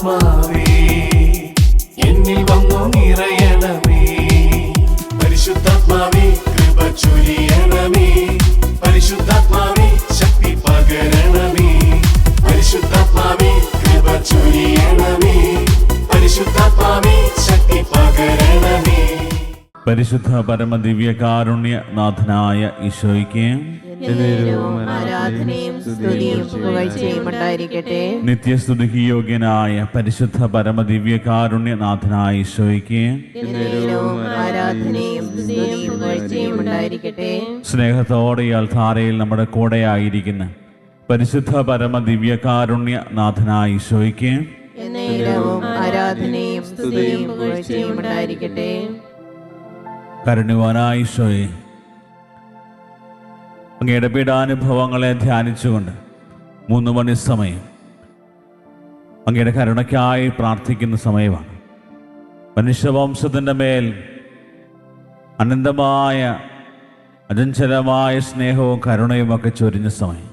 പരിശുദ്ധാത്മാവേ എന്നിൽ വന്നു നിറയണമേ. പരിശുദ്ധാത്മാവേ കൃപ ചൊരിയണമേ. പരിശുദ്ധാത്മാവേ ശക്തി പകരണമേ. പരിശുദ്ധാത്മാവേ കൃപ ചൊരിയണമേ. പരിശുദ്ധാത്മാവേ ശക്തി പകരണമേ. പരിശുദ്ധ പരമദിവ്യകാരുണ്യ നാഥനായ ഈശോയ്ക്ക് ആരാധനയും സ്തുതിയും പുകഴ്ചയും ഉണ്ടായിരിക്കട്ടെ. നിത്യസ്തുതിക്ക് യോഗ്യനായ പരിശുദ്ധ പരമദിവ്യകാരുണ്യ നാഥനായ ഈശോയ്ക്ക് ആരാധനയും സ്തുതിയും പുകഴ്ചയും ഉണ്ടായിരിക്കട്ടെ. സ്നേഹത്തോടെ ഈ അൾത്താരയിൽ നമ്മുടെ കൂടെയായിരിക്കുന്ന പരിശുദ്ധ പരമദിവ്യകാരുണ്യ നാഥനായ ഈശോയ്ക്ക് ആരാധനയും സ്തുതിയും പുകഴ്ചയും ഉണ്ടായിരിക്കട്ടെ. കരുണ്യവാനായ ഈശോയെ, അങ്ങയുടെ പീഡാനുഭവങ്ങളെ ധ്യാനിച്ചുകൊണ്ട് 3 മണി സമയം അങ്ങയുടെ കരുണയ്ക്കായി പ്രാർത്ഥിക്കുന്ന സമയമാണ്. മനുഷ്യവംശത്തിൻ്റെ മേൽ അനന്തമായ അചഞ്ചലമായ സ്നേഹവും കരുണയും ഒക്കെ ചൊരിഞ്ഞ സമയം.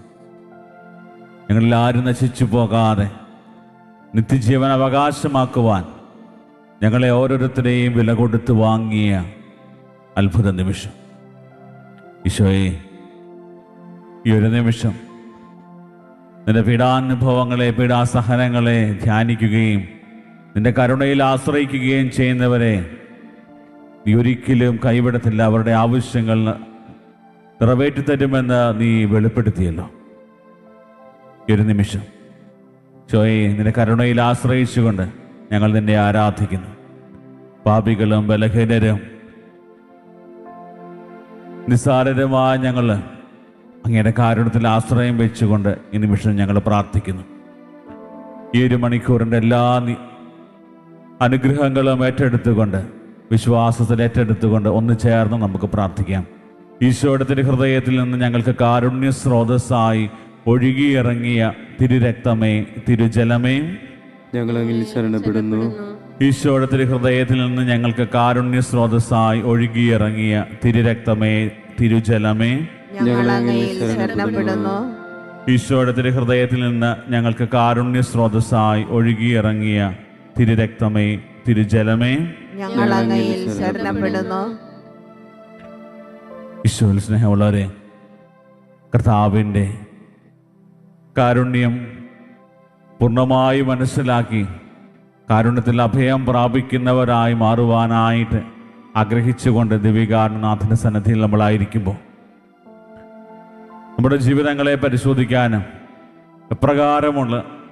ഞങ്ങളെല്ലാവരും നശിച്ചു പോകാതെ നിത്യജീവൻ അവകാശമാക്കുവാൻ ഞങ്ങളെ ഓരോരുത്തരെയും വില കൊടുത്ത് വാങ്ങിയ അത്ഭുത നിമിഷം. ഈശോയെ, ഈ ഒരു നിമിഷം നിന്റെ പീഡാനുഭവങ്ങളെ, പീഡാസഹനങ്ങളെ ധ്യാനിക്കുകയും നിന്റെ കരുണയിൽ ആശ്രയിക്കുകയും ചെയ്യുന്നവരെ നീ ഒരിക്കലും കൈവിടത്തില്ല. അവരുടെ ആവശ്യങ്ങൾ നിറവേറ്റിത്തരുമെന്ന് നീ വെളിപ്പെടുത്തിയല്ലോ. ഈ ഒരു നിമിഷം ഈശോയെ, നിന്റെ കരുണയിൽ ആശ്രയിച്ചുകൊണ്ട് ഞങ്ങൾ നിന്നെ ആരാധിക്കുന്നു. പാപികളും ബലഹീനരും നിസ്സാരരുമായ ഞങ്ങൾ അങ്ങയുടെ കാരുണ്യത്തിൽ ആശ്രയം വെച്ചുകൊണ്ട് ഈ നിമിഷം ഞങ്ങൾ പ്രാർത്ഥിക്കുന്നു. ഈ 1 മണിക്കൂറിൻ്റെ എല്ലാ അനുഗ്രഹങ്ങളും ഏറ്റെടുത്തുകൊണ്ട്, വിശ്വാസത്തിൽ ഏറ്റെടുത്തുകൊണ്ട് ഒന്ന് ചേർന്ന് നമുക്ക് പ്രാർത്ഥിക്കാം. ഈശോയുടെ ഹൃദയത്തിൽ നിന്ന് ഞങ്ങൾക്ക് കാരുണ്യ സ്രോതസ്സായി ഒഴുകിയിറങ്ങിയ തിരുരക്തമേ, തിരുജലമേ, ഞങ്ങളങ്ങിൽ ശരണപ്പെടുന്നു. ഈശോയുടെ ഹൃദയത്തിൽ നിന്ന് ഞങ്ങൾക്ക് കാരുണ്യ സ്രോതസ്സായി ഒഴുകിയിറങ്ങിയ തിരുരക്തമേ, തിരുജലമേ, ഈശോയുടെ ഹൃദയത്തിൽ നിന്ന് ഞങ്ങൾക്ക് കാരുണ്യ സ്രോതസ്സായി ഒഴുകിയിറങ്ങിയ തിരുരക്തമേ, തിരുജലമേ, ഈശോയിൽ സ്നേഹമുള്ളവരെ, കർത്താവിൻ്റെ കാരുണ്യം പൂർണ്ണമായി മനസ്സിലാക്കി കാരുണ്യത്തിൽ അഭയം പ്രാപിക്കുന്നവരായി മാറുവാനായിട്ട് ആഗ്രഹിച്ചുകൊണ്ട് ദിവ്യകാരുണ്യനാഥൻ്റെ സന്നിധിയിൽ നമ്മളായിരിക്കുമ്പോൾ നമ്മുടെ ജീവിതങ്ങളെ പരിശോധിക്കാനും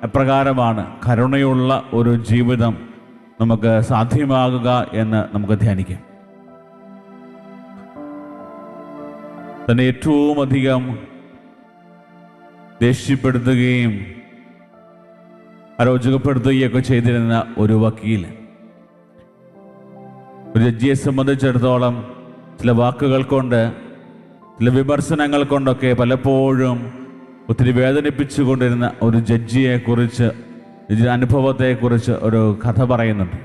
എപ്രകാരമാണ് കരുണയുള്ള ഒരു ജീവിതം നമുക്ക് സാധ്യമാകുക എന്ന് നമുക്ക് ധ്യാനിക്കാം. തന്നെ ഏറ്റവും അധികം ദേഷ്യപ്പെടുത്തുകയും അരോചകപ്പെടുത്തുകയൊക്കെ ചെയ്തിരുന്ന ഒരു വക്കീൽ, ഒരു ജഡ്ജിയെ സംബന്ധിച്ചിടത്തോളം ചില വാക്കുകൾ കൊണ്ട്, ചില വിമർശനങ്ങൾ കൊണ്ടൊക്കെ പലപ്പോഴും ഒത്തിരി വേദനിപ്പിച്ചുകൊണ്ടിരുന്ന ഒരു ജഡ്ജിയെക്കുറിച്ച്, അനുഭവത്തെക്കുറിച്ച് ഒരു കഥ പറയുന്നുണ്ട്.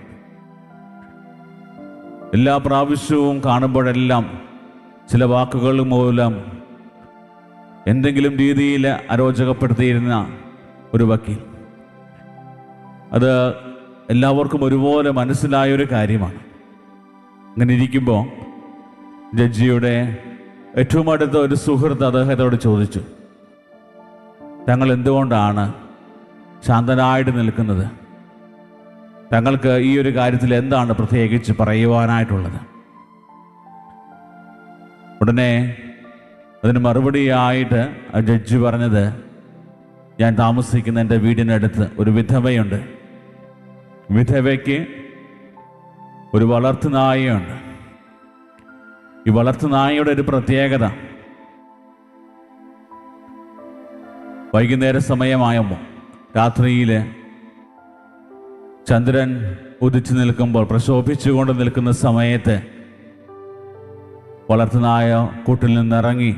എല്ലാ പ്രാവശ്യവും കാണുമ്പോഴെല്ലാം ചില വാക്കുകൾ മൂലം എന്തെങ്കിലും രീതിയിൽ അരോചകപ്പെടുത്തിയിരുന്ന ഒരു വക്കീൽ. അത് എല്ലാവർക്കും ഒരുപോലെ മനസ്സിലായൊരു കാര്യമാണ്. അങ്ങനെ ഇരിക്കുമ്പോൾ ജഡ്ജിയുടെ ഏറ്റവും അടുത്ത ഒരു സുഹൃത്ത് അദ്ദേഹത്തോട് ചോദിച്ചു, തങ്ങൾ എന്തുകൊണ്ടാണ് ശാന്തനായിട്ട് നിൽക്കുന്നത്? തങ്ങൾക്ക് ഈ ഒരു കാര്യത്തിൽ എന്താണ് പ്രത്യേകിച്ച് പറയുവാനായിട്ടുള്ളത്? ഉടനെ അതിന് മറുപടിയായിട്ട് ആ ജഡ്ജി പറഞ്ഞത്, ഞാൻ താമസിക്കുന്ന എൻ്റെ വീടിനടുത്ത് ഒരു വിധവയുണ്ട്. വിധവയ്ക്ക് ഒരു വളർത്തുനായയുണ്ട്. ഈ വളർത്തുനായയുടെ ഒരു പ്രത്യേകത, വൈകുന്നേര സമയമായപ്പോൾ രാത്രിയിൽ ചന്ദ്രൻ ഉദിച്ചു നിൽക്കുമ്പോൾ, പ്രശോഭിച്ചുകൊണ്ട് നിൽക്കുന്ന സമയത്ത് വളർത്തുനായ കൂട്ടിൽ നിന്നിറങ്ങി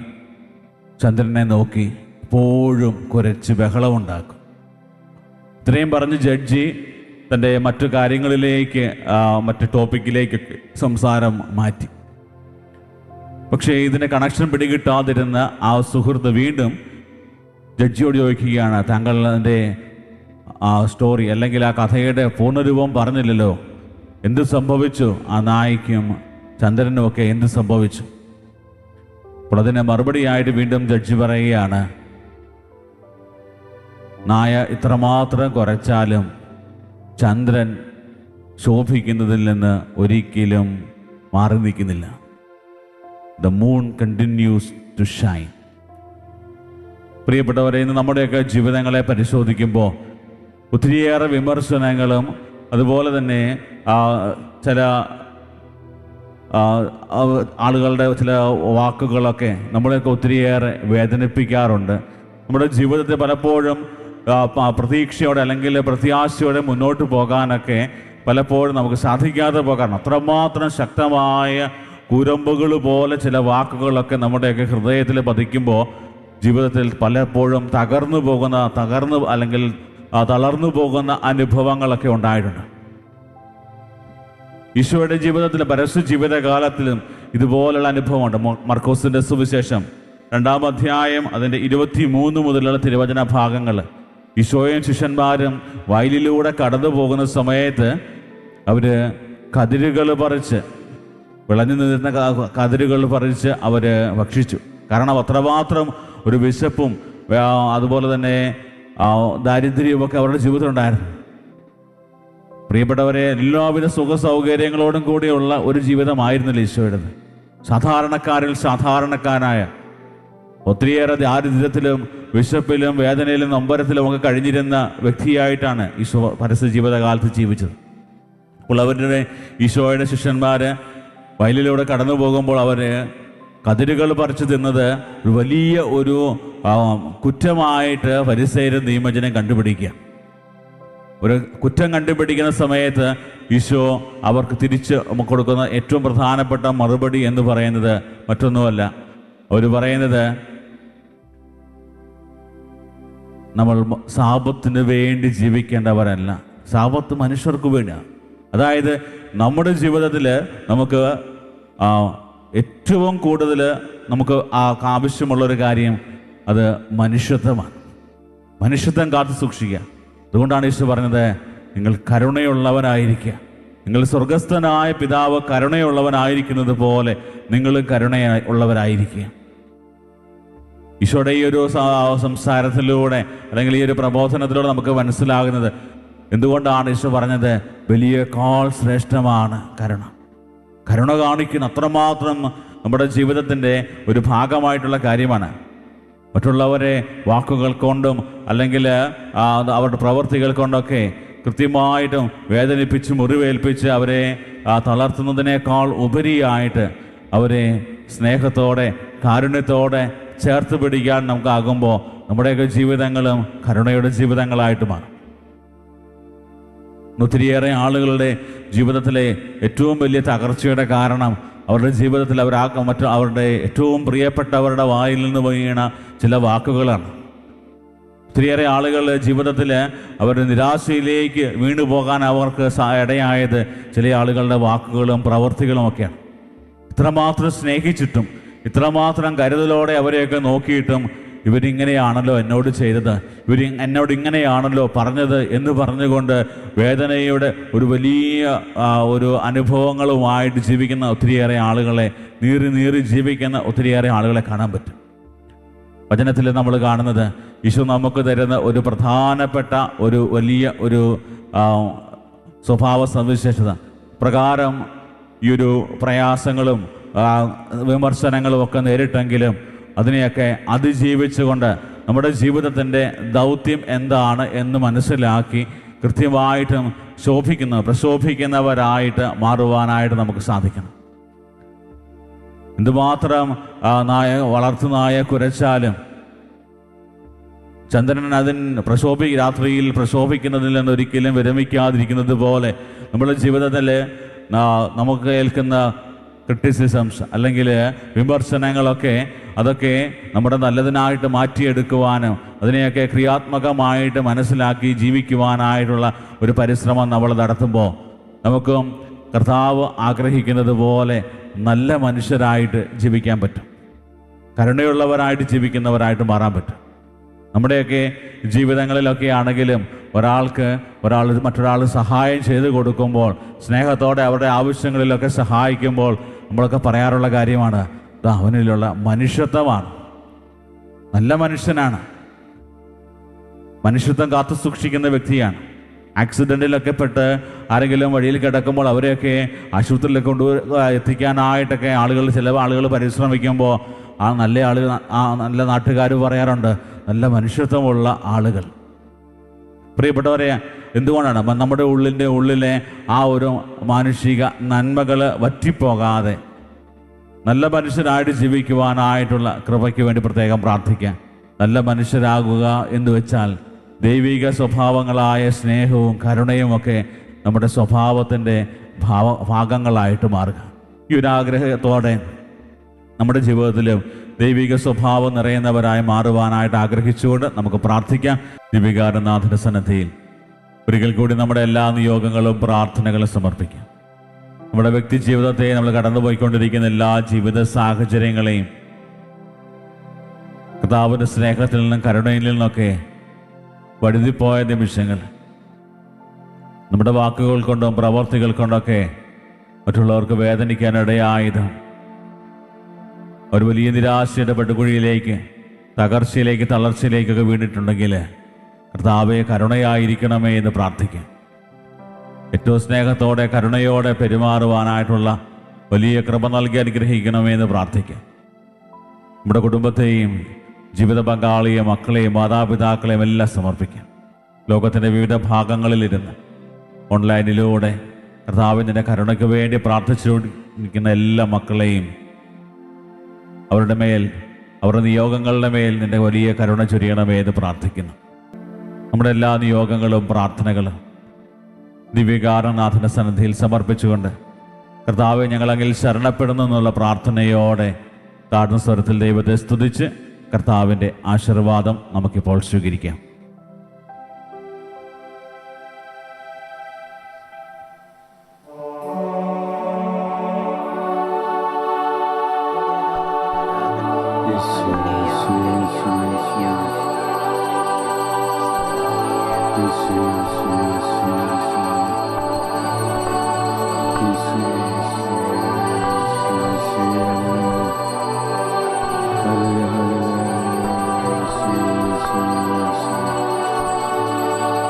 ചന്ദ്രനെ നോക്കി എപ്പോഴും കുരച്ച് ബഹളമുണ്ടാക്കും. ഇത്രയും പറഞ്ഞ് ജഡ്ജി തൻ്റെ മറ്റു കാര്യങ്ങളിലേക്ക്, മറ്റു ടോപ്പിക്കിലേക്കൊക്കെ സംസാരം മാറ്റി. പക്ഷേ ഇതിന് കണക്ഷൻ പിടികിട്ടാതിരുന്ന ആ സുഹൃത്ത് വീണ്ടും ജഡ്ജിയോട് ചോദിക്കുകയാണ്, താങ്കൾ അതിൻ്റെ ആ സ്റ്റോറി അല്ലെങ്കിൽ ആ കഥയുടെ പൂർണ്ണരൂപം പറഞ്ഞില്ലല്ലോ. എന്ത് സംഭവിച്ചു ആ നായിക്കും ചന്ദ്രനും ഒക്കെ എന്ത് സംഭവിച്ചു? അപ്പോൾ അതിന് മറുപടിയായിട്ട് വീണ്ടും ജഡ്ജി പറയുകയാണ്, നായ ഇത്രമാത്രം കുറച്ചാലും ചന്ദ്രൻ ശോഭിക്കുന്നതിൽ നിന്ന് ഒരിക്കലും മാറി നിൽക്കുന്നില്ല. The moon continues to shine. പ്രിയപ്പെട്ടവരെ, ഇന്ന് നമ്മുടെയൊക്കെ ജീവിതങ്ങളെ പരിശോധിക്കുമ്പോൾ ഒത്തിരിയേറെ വിമർശനങ്ങളും അതുപോലെ തന്നെ ചില ആളുകളുടെ ചില വാക്കുകളൊക്കെ നമ്മളെയൊക്കെ ഒത്തിരിയേറെ വേദനിപ്പിക്കാറുണ്ട്. നമ്മുടെ ജീവിതത്തിൽ പലപ്പോഴും പ്രതീക്ഷയോടെ അല്ലെങ്കിൽ പ്രത്യാശയോടെ മുന്നോട്ട് പോകാനൊക്കെ പലപ്പോഴും നമുക്ക് സാധിക്കാതെ പോകാറുണ്ട്. അത്രമാത്രം ശക്തമായ കുരമ്പുകൾ പോലെ ചില വാക്കുകളൊക്കെ നമ്മുടെയൊക്കെ ഹൃദയത്തിൽ പതിക്കുമ്പോൾ ജീവിതത്തിൽ പലപ്പോഴും തളർന്നു പോകുന്ന അനുഭവങ്ങളൊക്കെ ഉണ്ടായിട്ടുണ്ട്. ഈശോയുടെ ജീവിതത്തിലും പരസ്യ ജീവിതകാലത്തിലും ഇതുപോലുള്ള അനുഭവമുണ്ട്. മർക്കോസിന്റെ സുവിശേഷം 2-ാം അധ്യായം അതിൻ്റെ 23 മുതലുള്ള തിരുവചന ഭാഗങ്ങൾ. ഈശോയും ശിഷ്യന്മാരും വയലിലൂടെ കടന്നു പോകുന്ന സമയത്ത് അവർ കതിരുകൾ പറിച്ച്, വിളഞ്ഞു നിന്നിരുന്ന കതിരുകൾ പറിച്ച് അവർ ഭക്ഷിച്ചു. കാരണം അത്രമാത്രം ഒരു വിശപ്പും അതുപോലെ തന്നെ ദാരിദ്ര്യവുമൊക്കെ അവരുടെ ജീവിതത്തിലുണ്ടായിരുന്നു. പ്രിയപ്പെട്ടവരെ, എല്ലാവിധ സുഖ സൗകര്യങ്ങളോടും കൂടിയുള്ള ഒരു ജീവിതമായിരുന്നില്ല ഈശോയുടേത്. സാധാരണക്കാരിൽ സാധാരണക്കാരായ, ഒത്തിരിയേറെ ദാരിദ്ര്യത്തിലും വിശപ്പിലും വേദനയിലും നൊമ്പരത്തിലും ഒക്കെ കഴിഞ്ഞിരുന്ന വ്യക്തിയായിട്ടാണ് ഈശോ പരസ്യ ജീവിതകാലത്ത് ജീവിച്ചത്. അപ്പോൾ അവരുടെ ഈശോയുടെ ശിഷ്യന്മാർ വയലിലൂടെ കടന്നു പോകുമ്പോൾ അവർ കതിരുകൾ പറിച്ചു തിന്നത് ഒരു വലിയ ഒരു കുറ്റമായിട്ട് ഫരിസേയരും നിയമജനം കണ്ടുപിടിക്കുക. ഒരു കുറ്റം കണ്ടുപിടിക്കുന്ന സമയത്ത് ഈശോ അവർക്ക് തിരിച്ച് കൊടുക്കുന്ന ഏറ്റവും പ്രധാനപ്പെട്ട മറുപടി എന്ന് പറയുന്നത് മറ്റൊന്നുമല്ല. അവർ പറയുന്നത്, നമ്മൾ സാപത്തിന് വേണ്ടി ജീവിക്കേണ്ടവരല്ല, സാപത്ത് മനുഷ്യർക്ക് വേണ്ടിയാണ്. അതായത് നമ്മുടെ ജീവിതത്തിൽ നമുക്ക് ഏറ്റവും കൂടുതൽ നമുക്ക് ആവശ്യമുള്ളൊരു കാര്യം അത് മനുഷ്യത്വമാണ്. മനുഷ്യത്വം കാത്തു സൂക്ഷിക്കുക. അതുകൊണ്ടാണ് ഈശോ പറഞ്ഞത്, നിങ്ങൾ കരുണയുള്ളവരായിരിക്കുക. നിങ്ങൾ സ്വർഗസ്ഥനായ പിതാവ് കരുണയുള്ളവനായിരിക്കുന്നത് പോലെ നിങ്ങൾ കരുണയുള്ളവരായിരിക്കുക. ഈശോയുടെ ഈ ഒരു സംസാരത്തിലൂടെ അല്ലെങ്കിൽ ഈ ഒരു പ്രബോധനത്തിലൂടെ നമുക്ക് മനസ്സിലാകുന്നത് എന്തുകൊണ്ടാണ് ഈശോ പറഞ്ഞത്, വലിയേക്കാൾ ശ്രേഷ്ഠമാണ് കരുണ. കരുണ കാണിക്കുന്ന അത്രമാത്രം നമ്മുടെ ജീവിതത്തിൻ്റെ ഒരു ഭാഗമായിട്ടുള്ള കാര്യമാണ്. മറ്റുള്ളവരെ വാക്കുകൾ കൊണ്ടും അല്ലെങ്കിൽ അവരുടെ പ്രവൃത്തികൾ കൊണ്ടൊക്കെ കൃത്യമായിട്ടും വേദനിപ്പിച്ച് മുറിവേൽപ്പിച്ച് അവരെ തളർത്തുന്നതിനേക്കാൾ ഉപരിയായിട്ട് അവരെ സ്നേഹത്തോടെ കാരുണ്യത്തോടെ ചേർത്ത് പിടിക്കാൻ നമുക്കാകുമ്പോൾ നമ്മുടെയൊക്കെ ജീവിതങ്ങളും കരുണയുടെ ജീവിതങ്ങളായിട്ട് മാറും. ഒത്തിരിയേറെ ആളുകളുടെ ജീവിതത്തിലെ ഏറ്റവും വലിയ തകർച്ചയുടെ കാരണം അവരുടെ ജീവിതത്തിൽ അവരുടെ ഏറ്റവും പ്രിയപ്പെട്ടവരുടെ വായിൽ നിന്ന് വീണ ചില വാക്കുകളാണ്. ഒത്തിരിയേറെ ആളുകൾ ജീവിതത്തിൽ അവരുടെ നിരാശയിലേക്ക് വീണു പോകാൻ അവർക്ക് ഇടയായത് ചില ആളുകളുടെ വാക്കുകളും പ്രവൃത്തികളും ഒക്കെയാണ്. ഇത്രമാത്രം സ്നേഹിച്ചിട്ടും ഇത്രമാത്രം കരുതലോടെ അവരെയൊക്കെ നോക്കിയിട്ടും ഇവരിങ്ങനെയാണല്ലോ എന്നോട് ചെയ്തത്, എന്നോട് ഇങ്ങനെയാണല്ലോ പറഞ്ഞത് എന്ന് പറഞ്ഞുകൊണ്ട് വേദനയുടെ ഒരു വലിയ ഒരു അനുഭവങ്ങളുമായിട്ട് ജീവിക്കുന്ന ഒത്തിരിയേറെ ആളുകളെ, നീറി ജീവിക്കുന്ന ഒത്തിരിയേറെ ആളുകളെ കാണാൻ പറ്റും. വചനത്തിൽ നമ്മൾ കാണുന്നത് ഈശോ നമുക്ക് തരുന്ന ഒരു പ്രധാനപ്പെട്ട ഒരു വലിയ ഒരു സ്വഭാവ സവിശേഷത പ്രകാരം ഈ ഒരു പ്രയാസങ്ങളും വിമർശനങ്ങളും ഒക്കെ നേരിട്ടെങ്കിലും അതിനെയൊക്കെ അതിജീവിച്ചുകൊണ്ട് നമ്മുടെ ജീവിതത്തിൻ്റെ ദൗത്യം എന്താണ് എന്ന് മനസ്സിലാക്കി കൃത്യമായിട്ടും പ്രശോഭിക്കുന്നവരായിട്ട് മാറുവാനായിട്ട് നമുക്ക് സാധിക്കണം. എന്തുമാത്രം വളർത്തുനായ കുരച്ചാലും ചന്ദ്രൻ രാത്രിയിൽ പ്രശോഭിക്കുന്നതിൽ നിന്ന് ഒരിക്കലും വിരമിക്കാതിരിക്കുന്നത് പോലെ നമ്മുടെ ജീവിതത്തിൽ നമുക്ക് ഏൽക്കുന്ന ക്രിറ്റിസിസംസ് അല്ലെങ്കിൽ വിമർശനങ്ങളൊക്കെ അതൊക്കെ നമ്മുടെ നല്ലതിനായിട്ട് മാറ്റിയെടുക്കുവാനും അതിനെയൊക്കെ ക്രിയാത്മകമായിട്ട് മനസ്സിലാക്കി ജീവിക്കുവാനായിട്ടുള്ള ഒരു പരിശ്രമം നമ്മൾ നടത്തുമ്പോൾ നമുക്കും കർത്താവ് ആഗ്രഹിക്കുന്നത് പോലെ നല്ല മനുഷ്യരായിട്ട് ജീവിക്കാൻ പറ്റും, കരുണയുള്ളവരായിട്ട് ജീവിക്കുന്നവരായിട്ട് മാറാൻ പറ്റും. നമ്മുടെയൊക്കെ ജീവിതങ്ങളിലൊക്കെ ആണെങ്കിലും ഒരാൾ മറ്റൊരാൾ സഹായം ചെയ്തു കൊടുക്കുമ്പോൾ, സ്നേഹത്തോടെ അവരുടെ ആവശ്യങ്ങളിലൊക്കെ സഹായിക്കുമ്പോൾ നമ്മളൊക്കെ പറയാറുള്ള കാര്യമാണ്, അവനിലുള്ള മനുഷ്യത്വമാണ്, നല്ല മനുഷ്യനാണ്, മനുഷ്യത്വം കാത്തു സൂക്ഷിക്കുന്ന വ്യക്തിയാണ്. ആക്സിഡൻറ്റിലൊക്കെ പെട്ട് ആരെങ്കിലും വഴിയിൽ കിടക്കുമ്പോൾ അവരെയൊക്കെ ആശുപത്രിയിലേക്ക് എത്തിക്കാനായിട്ടൊക്കെ ചില ആളുകൾ പരിശ്രമിക്കുമ്പോൾ നല്ല നാട്ടുകാർ പറയാറുണ്ട്, നല്ല മനുഷ്യത്വമുള്ള ആളുകൾ. പ്രിയപ്പെട്ടവരെ, എന്തുകൊണ്ടാണ് നമ്മുടെ ഉള്ളിലെ ആ ഒരു മാനുഷിക നന്മകൾ വറ്റിപ്പോകാതെ നല്ല മനുഷ്യരായിട്ട് ജീവിക്കുവാനായിട്ടുള്ള കൃപയ്ക്ക് വേണ്ടി പ്രത്യേകം പ്രാർത്ഥിക്കാം. നല്ല മനുഷ്യരാകുക എന്ന് വെച്ചാൽ ദൈവിക സ്വഭാവങ്ങളായ സ്നേഹവും കരുണയും ഒക്കെ നമ്മുടെ സ്വഭാവത്തിൻ്റെ ഭാഗങ്ങളായിട്ട് മാറുക. ഈ ഒരു ആഗ്രഹത്തോടെ നമ്മുടെ ജീവിതത്തിലും ദൈവിക സ്വഭാവം നിറയുന്നവരായി മാറുവാനായിട്ട് ആഗ്രഹിച്ചുകൊണ്ട് നമുക്ക് പ്രാർത്ഥിക്കാം. ദിവികാരനാഥന്റെ സന്നിധിയിൽ ഒരിക്കൽ കൂടി നമ്മുടെ എല്ലാ നിയോഗങ്ങളും പ്രാർത്ഥനകളും സമർപ്പിക്കാം. നമ്മുടെ വ്യക്തി ജീവിതത്തെ നമ്മൾ കടന്നുപോയിക്കൊണ്ടിരിക്കുന്ന എല്ലാ ജീവിത സാഹചര്യങ്ങളെയും കർത്താവിൻ്റെ സ്നേഹത്തിൽ നിന്നും കരുണയിൽ നിന്നൊക്കെ വഴുതിപ്പോയ നിമിഷങ്ങൾ, നമ്മുടെ വാക്കുകൾ കൊണ്ടും പ്രവർത്തികൾ കൊണ്ടൊക്കെ മറ്റുള്ളവർക്ക് വേദനിക്കാനിടയായതും ഒരു വലിയ നിരാശയുടെ പടുകുഴിയിലേക്ക്, തകർച്ചയിലേക്ക്, തളർച്ചയിലേക്കൊക്കെ വീണിട്ടുണ്ടെങ്കിൽ കർത്താവേ കരുണയായിരിക്കണമേ എന്ന് പ്രാർത്ഥിക്കാം. ഏറ്റവും സ്നേഹത്തോടെ കരുണയോടെ പെരുമാറുവാനായിട്ടുള്ള വലിയ കൃപ നൽകി അനുഗ്രഹിക്കണമേ എന്ന് പ്രാർത്ഥിക്കാം. നമ്മുടെ കുടുംബത്തെയും ജീവിത പങ്കാളിയെയും മക്കളെയും മാതാപിതാക്കളെയും എല്ലാം സമർപ്പിക്കാം. ലോകത്തിൻ്റെ വിവിധ ഭാഗങ്ങളിലിരുന്ന് ഓൺലൈനിലൂടെ കർത്താവിൻ്റെ കരുണയ്ക്ക് വേണ്ടി പ്രാർത്ഥിച്ചുകൊണ്ടിരിക്കുന്ന എല്ലാ മക്കളെയും അവരുടെ മേൽ, അവരുടെ നിയോഗങ്ങളുടെ മേൽ നിൻ്റെ വലിയ കരുണ ചൊരിയണമേ എന്ന് പ്രാർത്ഥിക്കുന്നു. നമ്മുടെ എല്ലാ നിയോഗങ്ങളും പ്രാർത്ഥനകളും ദിവ്യകാരണനാഥൻ്റെ സന്നിധിയിൽ സമർപ്പിച്ചുകൊണ്ട് കർത്താവെ ഞങ്ങളങ്ങിൽ ശരണപ്പെടുന്നു എന്നുള്ള പ്രാർത്ഥനയോടെ താഴ്ന്ന സ്വരത്തിൽ ദൈവത്തെ സ്തുതിച്ച് കർത്താവിൻ്റെ ആശീർവാദം നമുക്കിപ്പോൾ സ്വീകരിക്കാം.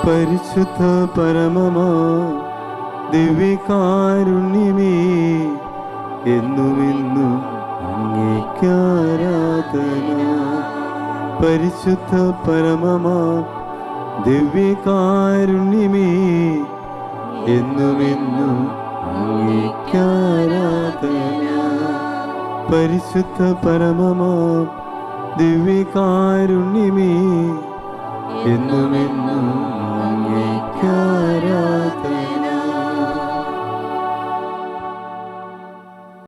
പരിശുദ്ധ പരമമാ ദിവ്യകാരുണ്യമേ, എന്നുമെന്നും അങ്ങേക്കാരാധന. പരിശുദ്ധ പരമമാ ദിവ്യകാരുണ്യമേ, എന്നുമെന്നും അങ്ങേക്കാരാധന. പരിശുദ്ധ പരമമാ ദിവ്യകാരുണ്യമേ, എന്നുമെന്നും